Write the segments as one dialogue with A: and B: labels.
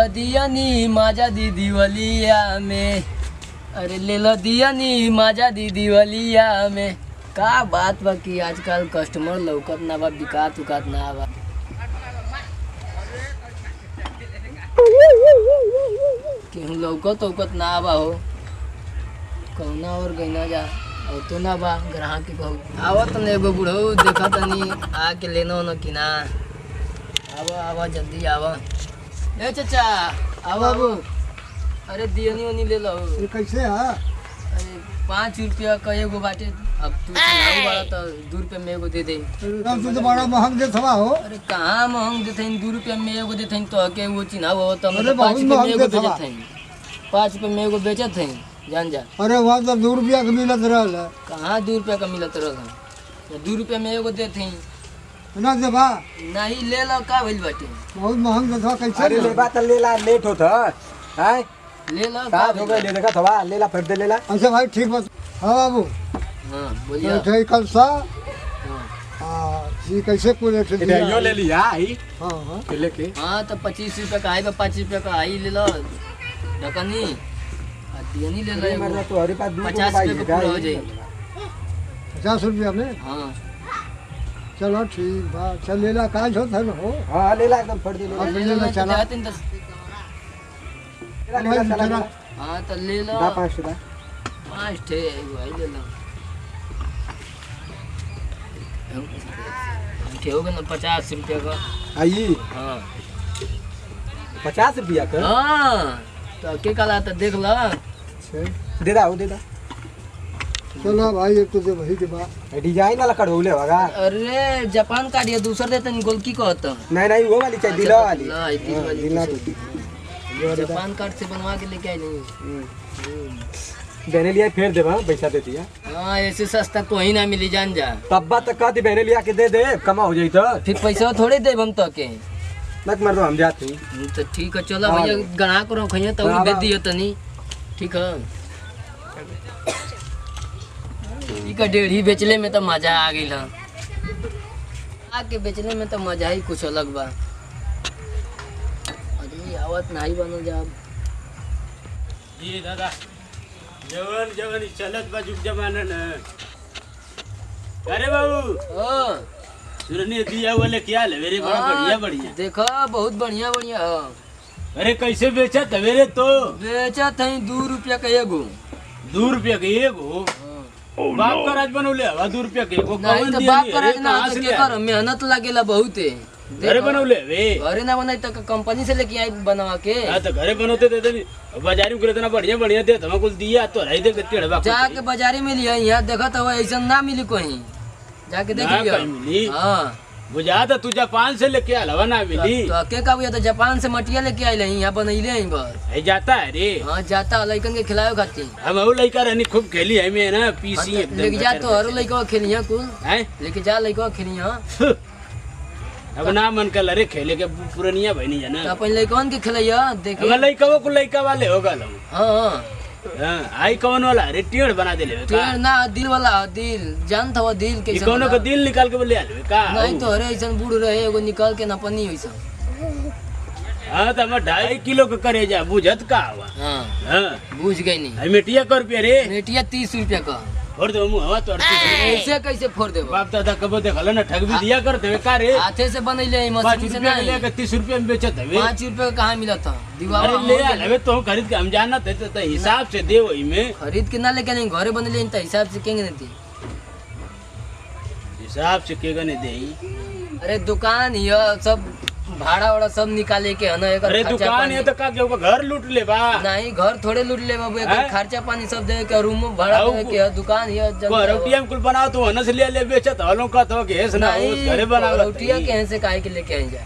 A: लो दिया नी माजा दीदी वलिया में, अरे ले लो दिया नी माजा दीदी वलिया में। का बात बा कि आजकल कस्टमर लौकत ना बा, बिकात उकात ना बा। केहू लौकत उकत ना बा हो, कौना और गईना जा और तो ना बा ग्राहक की बहुत आवत ने एगो बुढ़ऊ देखा तनी आके लेनो न कि ना। आवा आवा जल्दी आवा। ए चाचा आवा बाबू। अरे दियनी वनी ले लो।
B: ये कैसे है?
A: अरे 5 रुपया का एगो बाटे। अब तू चलाऊ बड़ा तो 2 रुपया में एगो दे दे।
B: तू तो बड़ा महंग देत हवा हो।
A: अरे कहाँ महंग देते हैं, 2 रुपया में एगो देते हैं तो के वो चिन्हा हो तो
B: अरे
A: 5 रुपया में
B: महंग
A: एगो
B: देत हवा।
A: बेचत हैं, 5 रुपया में एगो बेचत हैं जान जा।
B: अरे वहाँ तो 2 रुपया के मिलत रहल है।
A: कहाँ 2 रुपया का मिलत रहल, 2 रुपया में एगो देते हैं।
B: ना देबा
A: नहीं ले लो का भइल बाटे,
B: बहुत महंग देत हवा कैसे?
C: अरे लेबा त लेला, लेट होत है।
A: ले लो
C: का हो गए ले देखा थवा लेला फिर दे लेला।
B: अच्छा भाई ठीक बात। हाँ बाबू
A: हाँ बोलिए।
B: तो कल सा
A: हाँ
B: ये कैसे को रेट
C: इधर यो ले लिया आई
B: हाँ हाँ
C: के लेके।
A: हाँ तो 25 रुपया का आई बा, 5 रुपया का आई ले लो ढकनी दियनी ले लो
C: अरे
A: एगो।
C: मरना तो हरी पास
A: 50 रुपया का पूरा हो जाए।
B: 50 रुपया में?
A: हाँ
B: चलो ठीक बा, चल लेला काज होत है ना हो।
C: हां लेला एकदम फट दे
B: अब
A: ले
B: ले
A: लो
B: ला चला।
C: लेला चला।
A: हाँ तो ले लो
C: दा 5 दा
A: 5 ठे एगो आई ले लो। ठे हो गया ना 50 रुपया का।
C: आई
A: हाँ
C: 50 रुपया का।
A: हाँ तो के कला तो देख लो।
C: दे दा, वो दे दा।
B: चलो भाई एक तो दे वही के बा।
C: डिजाइन वाला कढ़ौले होगा।
A: अरे जापान का दिया दूसर देते हैं गोल की कहता।
C: नहीं नहीं वो वाली चाहिए, दिला वाली।
A: ला, ये दिल वाली
C: दिला
A: दूसरी। जापान कार्ड से बनवा के लेके आई नहीं।
C: बहने लिया फिर देबा, पैसा दे दिया।
A: हाँ ऐसे सस्ता कोई ना मिली जान जा।
C: तब्बा तक का दी बहने लिया के दे दे, कमा हो जाई तो।
A: फिर पैसा थोड़े दे हम तो के।
C: लग मर दो हम जाते हैं।
A: तो ठीक है चलो भैया गणा करो खइया तो
C: हाँ,
A: दे दियो तनी। ठीक है ई का डेढ़ी बेचले में तो मजा आ गई ला। आके बेचने में तो मजा ही कुछ अलग बा। आदमी आवत नहीं बनल जा।
D: जी दादा जवन जवन चलत बा जुग जमाना न। अरे बाबू
A: हाँ
D: सुरनी दिया वाले क्या ले रे? बड़ा बढ़िया बढ़िया।
A: देखो बहुत बढ़िया बढ़िया।
D: अरे कैसे बेचा तवेरे तो?
A: बेचत है 2 रुपया का एगो।
D: 2 रुपया के एगो? बाप का राज बनौले हवा 2 रुपया के एगो?
A: नहीं
D: कौन
A: तो
D: दिया
A: बाप
D: नहीं?
A: करे
D: अरे
A: ना
D: कहाँ
A: तो
D: से
A: के
D: लिया?
A: कर मेहनत लागेला बहुते।
D: घरे बनौले वे?
A: घरे ना बनाई तो कंपनी से लेके आई बनवा के।
D: हाँ तो घरे बनौते दे दे। बाजारी में इतना बढ़िया बढ़िया दे हम कुछ दिया तो रही दे के टेढ़वा।
A: जाके बाजारी में लिया, यहाँ देखा तो ऐसा ना मिली कहीं, जाके देख
D: ना
A: लिया।
D: कहीं मिली?
A: हाँ
D: बुझा तो तू जापान से लेके आलवा ना मिली।
A: तो के का तो जापान से मटिया लेके आई रही, यहाँ बनैले हैं बस।
D: है जाता है रे।
A: हाँ जाता लइकन के खिलावे खातिर।
D: हम वो लड़का रहनी खूब खेली है मैं ना पीसी एकदम।
A: लेके जा तो हर लइका खेलिया कुल।
D: हैं?
A: लेके जा लइका खेलिया।
D: अब ना मन कर अरे खेले के पुरनिया भाई नहीं
A: तो
D: जाना।
A: अपन लइकन के खिलैया देखे।
D: अब लड़का को लड़का वाले होगा लो।
A: हाँ
D: हां आई कौन वाला रे? टेढ़ बना दे ले का?
A: टेढ़ ना दिल वाला दिल जान था वो दिल
D: ई
A: कैसे
D: कोनो का दिल निकाल के बोले आले का?
A: नहीं तो अरे ऐसा बूढ़ रहे एगो निकाल के ना पनी वैसा।
D: हां तो हम 2.5 किलो का करे जा बुझत का हुआ।
A: हाँ
D: हां
A: बुझ गई नहीं।
D: आई मेटिया कर रुपया रे?
A: मेटिया 30 रुपया का।
D: और दो मुंह हवा तो
A: ऐसे कैसे फोड़ देबो?
D: बाप दादा कबो देखल ना ठग भी दिया करते का रे?
A: हाथे से बनैले
D: 5
A: मशीन से
D: रुपया के
A: नहीं।
D: लेके 30 रुपया में बेचत है।
A: 5 रुपया का कहाँ मिला था दीवार
D: अरे ले आले तो खरीद के हम जानत है तो हिसाब से दे वही में।
A: खरीद के ना लेके नहीं घरे बनैले तो हिसाब से केंगे नहीं थी।
D: हिसाब से केगा नहीं देई?
A: अरे दुकान ये सब भाड़ा वाड़ा सब निकाले के है ना। एकर
D: अरे
A: खर्चा
D: दुकान
A: पानी-
D: है तो का के घर लूट ले बा?
A: नहीं घर थोड़े लूट ले बाबू, एकर
D: हैं?
A: खर्चा पानी सब दे के रूम भाड़ा
D: आउ
A: दे के है, दुकान ये
D: रोटिया में कुल बनाओ तो हनस ले ले बेचत हलों का तो के हेस ना हो घरे बनाओ
A: रोटिया के से काहे के लेके आई जा।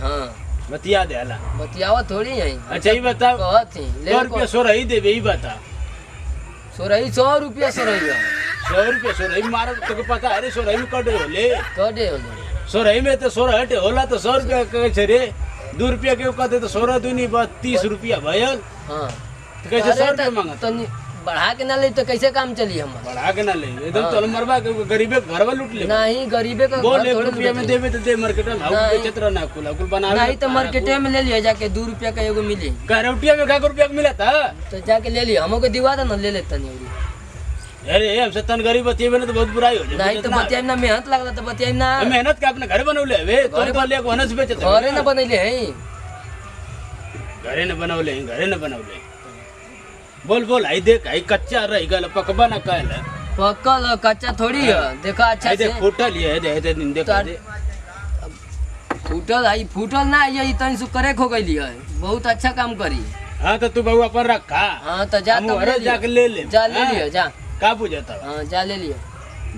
A: हाँ
D: बतिया दे हला।
A: बतियावा थोड़ी है।
D: अच्छा ही बताओ
A: कहत ही ले
D: 100 रुपया 100 ही देबे ही बता।
A: 100 रुपया 100
D: 100 रुपया 100 ही मारो तो पता है रे 100 में कटे होले।
A: कटे हो
D: 100 में तो 100 हटे होला तो 100 रुपया के छे रे। 2 रुपया के कहते तो 16 दूनी बात 30 रुपया भयल।
A: हाँ
D: तो कैसे 100 रुपया मांगत?
A: तनी बढ़ा के ना ले तो कैसे काम चली हम?
D: बढ़ा के ना ले एकदम तो मरवा के गरीबे घरवा लूट ले।
A: नहीं गरीबे का
D: बोल
A: घर
D: 1
A: थोड़े
D: रुपया में
A: लूटे।
D: देबे तो दे मार्केट में भाव
A: नहीं।
D: बेचत रहना कुल बनावे।
A: नहीं तो मार्केटे में ले लिया जाके 2 रुपया का एगो मिली
D: करौटिया में 1 रुपया मिला था।
A: तो जाके ले लिया, हमको दिवा दे ना, ले लेता नहीं।
D: अरे हमसे तन गरीब बतिएबे ना तो बहुत बुराई हो जाए।
A: नहीं तो बतियाई ना, मेहनत लगला तो बतियाई ना।
D: मेहनत के अपने घर बनौले हवे तोरे बोले को हनस बेचत
A: घरे ना बनैले है।
D: घरे न बनौले घरे न बनौले। बोल बोल आई देख आई कच्चा रह गल पकबा ना कहल।
A: पक्कल कच्चा थोड़ी है, देखा अच्छा
D: आई
A: से
D: देख फूटल ये दे दे देख दे।
A: फूटल है, फूटल ना ये तनी सु करे खो गइली है, बहुत अच्छा काम करी।
D: हां तो तू बहु अपन रखा।
A: हां तो जा,
D: हम
A: तब
D: घरे जाके ले ले।
A: जा ले लियो जा।
D: का बुझाता?
A: हां जा ले लियो।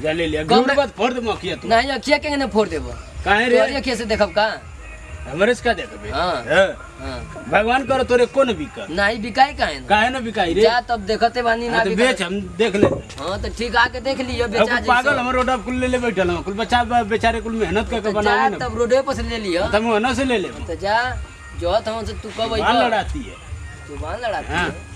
D: जा ले लिया
A: कब
D: गुड़ बात फोड़ दे मखिया तू।
A: नहीं अखिया के ना फोड़ देबो।
D: काहे
A: तोरी
D: रे
A: अखिया से देखब का?
D: हमरे से का देखबे?
A: हाँ।
D: हां
A: हां
D: भगवान करो तोरे कोन बिका।
A: नहीं बिकाई काहे ना?
D: काहे न बिकाई रे?
A: जा तब देखते बानी ना
D: हाँ, तो बेच हम देख ले।
A: हां तो ठीक आके देख लियो, बेचा
D: अब पागल हमर रोड कुल ले ले बैठल हम कुल बच्चा बेचारे कुल मेहनत करके
A: जा,
D: बनावे ना।
A: तब रोडे पर से ले लियो।
D: तब हनस से ले ले।
A: तो जा जो हम से तू कब
D: बाल
A: आइबा?
D: लड़ाती है।
A: जुबान लड़ाती
D: हाँ।
A: है।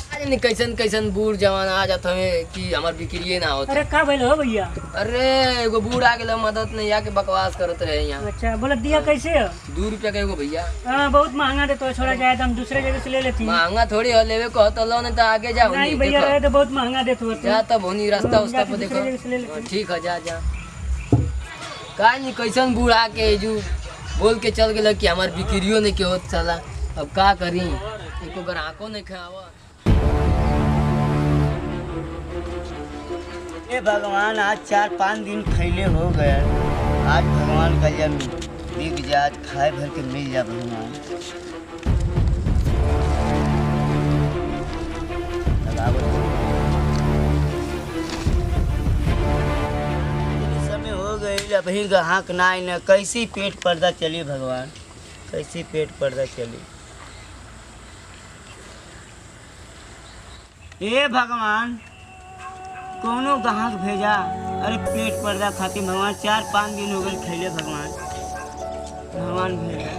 A: आज नहीं कैसन कैसन बूढ़ जवान आ जात हवे कि हमार बिक्रिए ना होत।
E: अरे का भइल हो भैया?
A: अरे एगो बूढ़ आ गेल, मदद नहीं आके बकवास करत रहे यहाँ।
E: अच्छा बोला दिया कैसे है?
A: 2 रुपया का एगो भैया।
E: हाँ बहुत महंगा दे तो छोड़ा जाए तो हम दूसरे जगह से ले लेती।
A: महंगा थोड़ी है, लेवे को तो लो नहीं तो आगे जाओ।
E: नहीं भैया रहे तो बहुत महंगा दे तो
A: जा तब होनी रास्ता उस्ता
E: जाके
A: पर
E: दूसरे जगह से ले
A: देखो।
E: लेते।
A: ठीक है जा जा। का नहीं कैसन बूढ़ आके जो बोल के चल गेल कि हमार बिक्रियो नहीं के होत साला। अब का करी, एको ग्राहको नहीं खावा।
F: ए भगवान आज 4-5 दिन खैले हो गए। आज भगवान का जब बिक जा, आज खाए भर के मिल जा भगवान। समय हो गई अभी ग्राहक ना आई न, कैसी पेट पर्दा चली भगवान, कैसी पेट पर्दा चली। ए भगवान कौनो ग्राहक भेजा। अरे पेट पर्दा खातिर भगवान 4-5 दिन हो गए खैले भगवान, भगवान भेजा।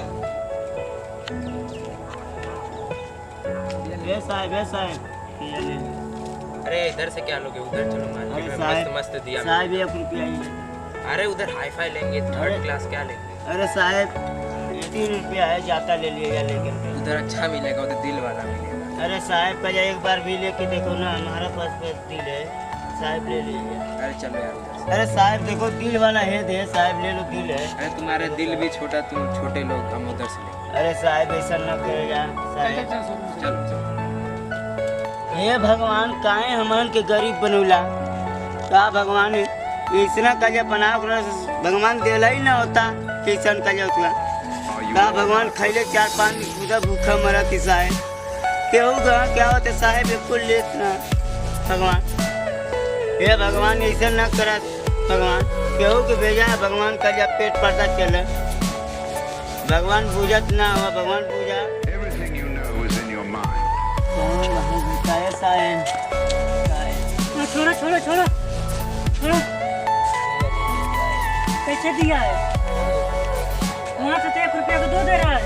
F: ए साहब ये ले।
G: अरे इधर से क्या लोगे, उधर चलो
F: अरे
G: मार्केट में
F: साहब
G: मस्त मस्त दिया
F: साहब 1 रुपया ही।
G: अरे उधर हाईफाई लेंगे, थर्ड क्लास क्या लेंगे?
F: अरे साहब 3 रुपया है, जाता ले लिएगा लेकिन।
G: उधर अच्छा मिलेगा, उधर दिल वाला मिलेगा।
F: अरे साहब पहले एक बार भी लेके देखो ना, हमारा पास दिल है साहब, ले लीजिए।
G: अरे चलो यार उधर से।
F: अरे साहब देखो दिल वाला है, दे साहब ले लो, दिल है।
G: अरे तुम्हारा दिल भी छोटा, तुम छोटे लोग, हम उधर से लेंगे।
F: अरे साहब ऐसा न करेगा साहब।
G: चलो चलो।
F: हे भगवान काहे हमन के गरीब बनौला? का भगवान ऐसा का जब बना भगवान देला ही ना होता, कैसन का जब का भगवान खैले 4-5 दिन खुदा भूखा मरा थी साहब। केहू क्या होते साहब एक लेत ना भगवान। हे भगवान ऐसा न करा भगवान, केहू के भेजा है भगवान का जब पेट पर्दा चले। भगवान पूजत ना हुआ, भगवान पूजा।
H: Everything you know is in your mind.
E: छोड़ो छोड़ो छोड़ो छोड़ो। कैसे दिया है? वहाँ से तो 1 रुपया को 2 दे रहा है।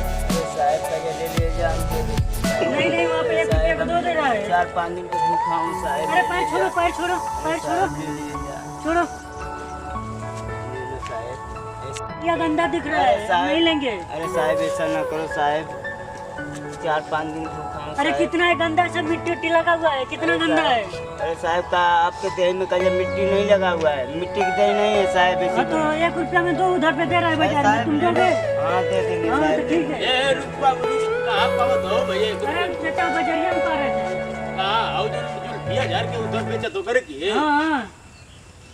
E: नहीं नहीं वहाँ पे 1 रुपया को 2 दे रहा है।
F: 4-5 दिन को भूखा हूँ साहब।
E: अरे पैर छोड़ो पैर छोड़ो पैर छोड़ो छोड़ो। क्या गंदा दिख रहा है, नहीं लेंगे।
F: अरे साहब ऐसा ना करो साहब, 4-5 दिन भूखा हूँ
E: अरे
F: साहब।
E: कितना है गंदा, सब मिट्टी उट्टी लगा हुआ है, कितना गंदा है।
F: अरे साहब का आपके देह में कहीं मिट्टी नहीं लगा हुआ है, मिट्टी की देह नहीं है साहब।
E: हाँ तो 1 रुपया में 2 उधर पे दे रहा है बाजार में, तुम दोगे?
F: हाँ दे देंगे
E: हाँ तो
F: साहब।
E: ठीक है।
D: ए रुपया कहां पावत हो भैया?
E: अरे चाचा बजरिया में पा रहे थे।
D: हां आओ जो 20,000 के उधर बेचा तो करे की
E: हाँ हाँ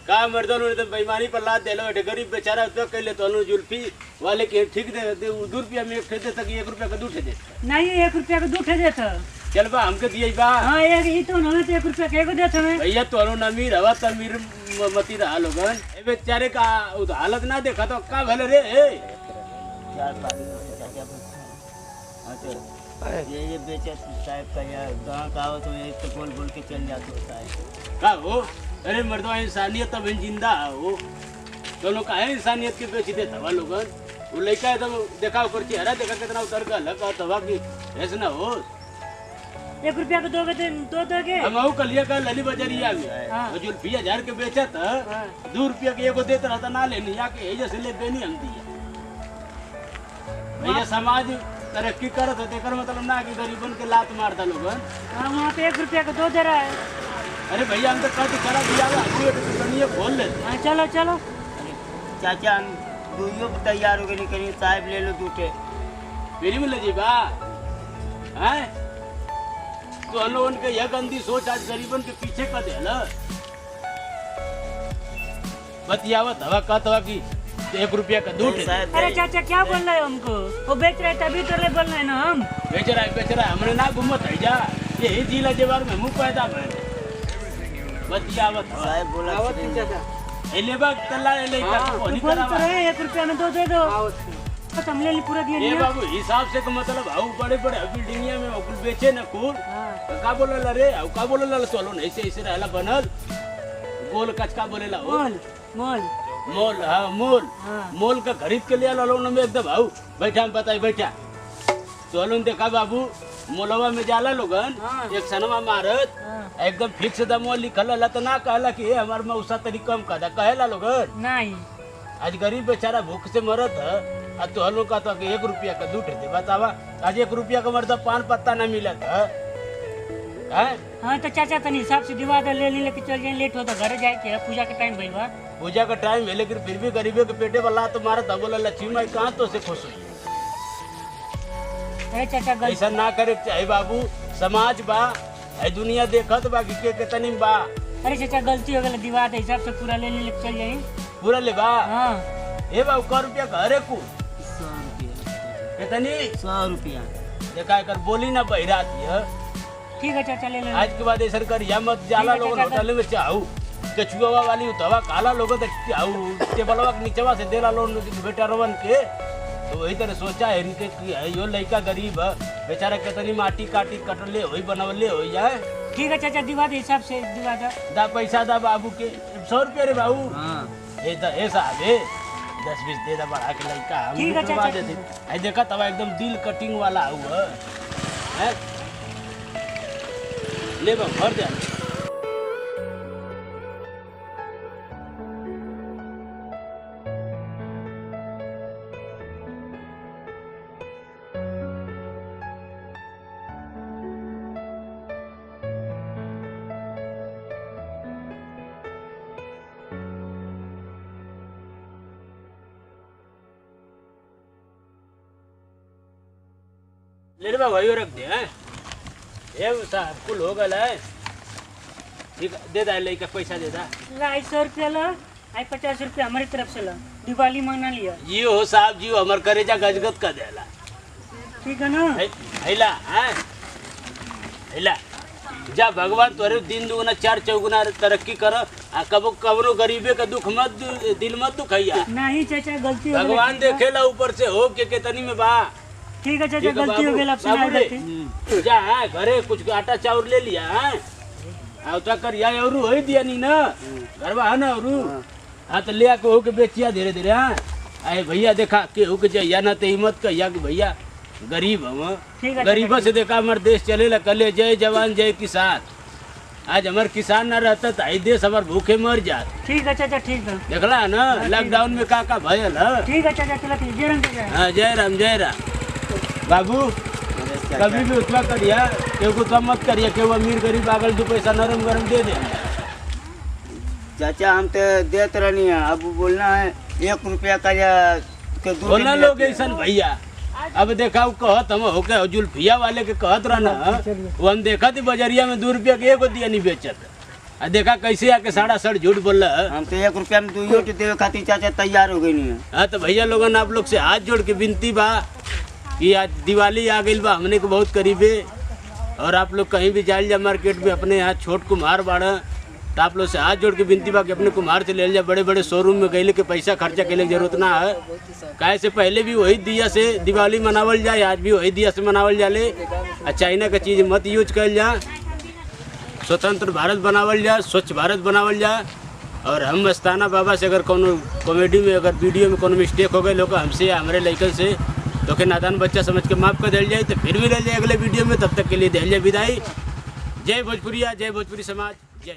D: का मर्दों ने तो बेईमानी पर लाद देलो। एटे गरीब बेचारा तो कहले तो अनु जुल्फी वाले के ठीक दे 2 रुपया में 1 ठे दे तक 1 रुपया का 2 ठे दे।
E: नहीं 1 रुपया को 2 ठे देता।
D: चल बा हमके दिए बा।
E: हाँ एक ही तो हमें तो 1 रुपया के एगो देते हमें।
D: भैया तो अनु अमीर हवा त अमीर मती रहा लोगन। ए बेचारे का हालत ना देखा तो का भले रे।
F: 4-5 दिन हो गया चाचा भूखा। अच्छा ये बेचे साहब का यार गाँव का हो तो एक तो बोल के चल जाते होता है।
D: का हो? अरे मर्दवा इंसानियत तब जिंदा हो दोनों का है, इंसानियत के बेच देता हवा लोगन। वो लड़का एकदम देखा कर चेहरा देखा कितना उतर का लगा तवा की ऐसा ना हो।
E: 1 रुपया का दोगे तो दोगे?
D: हम आहू कलिया का लली बजरिया में
E: हाँ।
D: वो जुल्फी 1000 के बेचा था 2 रुपया के एगो देता रहता ना लेनी आके एजा से ले देनी हम दिया भैया समाज तरक्की करत होते कर मतलब ना कि गरीबन के लात मारता लोगन।
E: हाँ, वहाँ पे 1 रुपया का 2 दे रहा है।
D: अरे भैया हम तो कट करा दिया दुकानिए खोल ले।
E: हाँ, चलो चलो।
F: चाचा हम दुइयो तैयार हो गए कहीं साहब ले लो दूटे
D: मेरी में ले जी बा हैं तो हम लोगन के यह गंदी सोच आज गरीबन के पीछे कर देला बतियावत हवा कहत हवा कि 1 रुपया का दूध
E: अरे चाचा क्या बोल रहे हो हमको? वो बेच रहे तभी तो ले बोल रहे हैं ना हम।
D: बेच रहा है हमने ना घूमत है जा यही जिला जेवर में मुंह पैदा भइल बतियावत हवा
F: साहब बोला
D: ले बा तल्ला ले का
E: तो
D: कोनी
E: बोल तो
D: करावा
E: रहे 1 रुपया में 2 दे दो। तो हम ले ली पूरा दिया
D: ये
E: दिया।
D: बाबू हिसाब से का मतलब हाउ बड़े बड़े बिल्डिंगिया में ओकुल बेचे न खूब
E: हाँ।
D: का बोलला रे हाउ का बोलला चलो नहीं ऐसे रहला बनल गोल कचका बोलेला हो
E: मोल मोल।
D: मोल हाँ मोल
E: हाँ।
D: मोल का खरीद के लिया लोन में एकदम भाऊ बैठा हम बताई बैठा चलो देखा बाबू मोलवा में जाला लोगन
E: हाँ।
D: एक सनवा मारत
E: हाँ।
D: एकदम फिक्स दा मोल लिखल ला तो ना कहला कि हमार मौसा तरी कम का दा कहेला लोगन
E: नहीं।
D: आज गरीब बेचारा भूख से मरत है आ तो हलो का तो 1 रुपया का दूध दे बतावा आज 1 रुपया का मर्दा पान पत्ता ना मिलत है हैं?
E: हाँ तो चाचा तनी हिसाब से दिवा दे ले लेके चल जाए लेट हो तो घर जाए के पूजा के टाइम भइल बा।
D: पूजा का टाइम है लेकिन फिर भी गरीबों के पेटे वाला तो मारा था बोला लक्ष्मी माई कहाँ तो से खुश हुई
E: ए चाचा गलती।
D: ऐसा ना करे के चाहे बाबू समाज बा है दुनिया देखत बा कि के तनी बा
E: अरे चाचा गलती हो गई दिवा दे हिसाब से पूरा ले लेके चल जाए।
D: पूरा ले बा
E: हाँ।
D: ए बाबू का रुपया घरे को
F: 100 रुपया
D: कितनी
F: 100 रुपया
D: देखा कर बोली ना बहिराती है
E: ठीक है चाचा ले ले।
D: आज के बाद ऐसा कर या मत जाला
E: ठीक है,
D: लोग
E: चाचा।
D: होटल में चाहू कछुआ वाली उतवा काला लोग तो चाहू टेबलवा के नीचवा से देला लोन बेटा रवन के तो वही तरह सोचा है इनके कि यो लड़का गरीब है बेचारा कितनी माटी काटी कटले होई बनवले हो जाए
E: ठीक है चाचा दिवा दे हिसाब से दिवा दे।
D: दा पैसा दा बाबू के 100 रुपया रे बाबू
F: हाँ
D: ए दा ऐसा है 10-20 दे दा बढ़ा के लड़का हम
E: ठीक है,
D: करवा
E: चाचा।
D: देते आई देखा तब एकदम दिल कटिंग वाला हुआ है ले बा भर दे ले रे बा भाई रख दे हैं ये साहब कुल हो गल है ठीक है, दे दा लड़का पैसा दे दा
E: लाई 100 रुपया ला आई 50 रुपया हमारी तरफ से ला दिवाली मना लिया।
D: जी हो साहब जी हमर करेजा गजगद का देला
E: ठीक है ना।
D: हैला हैं हैला जा भगवान तोरे दिन दुगुना 4 चौगुना तरक्की कर आ कबो कबरो गरीबे का दुख मत दिल मत दुखैया
E: नहीं चाचा गलती हो गई।
D: भगवान देखेला ऊपर से हो के तनी में बा
E: ठीक है चाचा
D: ठीक है
E: गलती हो
D: बाबू,
E: गई अब
D: बाबू
E: सुना
D: रे,
E: देते।
D: जा हाँ, घरे कुछ आटा चाउर ले लिया हाँ आवता कर या औरू होई दिया नी ना घरवा है ना औरू हाँ तो ले आके हो के बेचिया धीरे धीरे हाँ आए भैया देखा के हो के जाइया ना तो हिम्मत कहिया कि भैया गरीब हम
E: ठीक है,
D: गरीबों से देखा हमारे देश चले कले जय जवान जय किसान आज हमारे किसान ना रहता तो आई देश हमारे भूखे मर जात
E: ठीक है चाचा ठीक है।
D: देखला है ना लॉकडाउन में का भयल है
E: ठीक है चाचा चलो जय राम चाचा।
D: हाँ जय राम बाबू कभी भी उतवा करिया केहू को उतवा मत करिया केहू अमीर गरीब आगल 2 पैसा नरम गरम दे दे
F: चाचा हम तो देते रहनी है अब बोलना है 1 रुपया का या के दूध
D: बोलना लोग ऐसा भैया अब देखा वो कहत हम होके जुल्फिया वाले के कहत रहना वो हम देखा थी बजरिया में 2 रुपया के एगो दिया नहीं बेचत आ देखा कैसे आके साड़ा सड़ झूठ बोल रहा है
F: हम तो 1 रुपया में 2 देवे खातिर चाचा तैयार हो गई नहीं है।
D: हाँ तो भैया लोगन आप लोग से हाथ जोड़ के विनती बा कि आज दिवाली आ गई बा हमने को बहुत करीबे और आप लोग कहीं भी जाइल जा मार्केट में अपने यहाँ छोट कुम्हार बाड़ा तो आप लोग से हाथ जोड़ के विनती बा कि अपने कुम्हार से ले जा बड़े बड़े शोरूम में गए के पैसा खर्चा के लिए जरूरत ना है काहे से पहले भी वही दिया से दिवाली मनावल जाए आज भी वही दिया से मनावल जाले और चाइना का चीज़ मत यूज कर जा स्वतंत्र भारत बनावल जाए स्वच्छ भारत बनावल जाए और हम मस्ताना बाबा से अगर कोनो कॉमेडी में अगर वीडियो में कोनो मिस्टेक हो गए लोग हमसे या हमारे लड़कन से तो के नादान बच्चा समझ के माफ़ कर दिल जाए। तो फिर भी रह जाए अगले वीडियो में, तब तक के लिए दिल जाए विदाई। जय भोजपुरिया, जय भोजपुरी समाज, जय।